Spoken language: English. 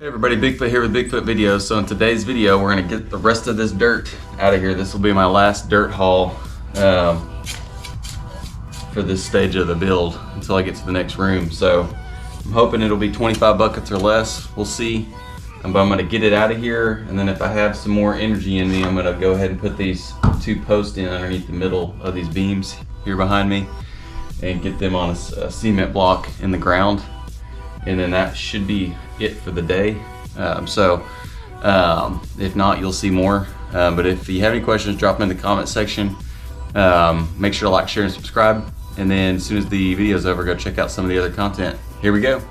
Hey everybody, Bigfoot here with Bigfoot Videos. So in today's video, we're gonna get the rest of this dirt out of here. This will be my last dirt haul for this stage of the build until I get to the next room. So I'm hoping it'll be 25 buckets or less. We'll see. But I'm gonna get it out of here, and then if I have some more energy in me, I'm gonna go ahead and put these two posts in underneath the middle of these beams here behind me and get them on a cement block in the ground. And then that should be it for the day. If not, you'll see more. But if you have any questions, drop them in the comment section. Make sure to like, share, and subscribe. And then as soon as the video's over, go check out some of the other content. Here we go.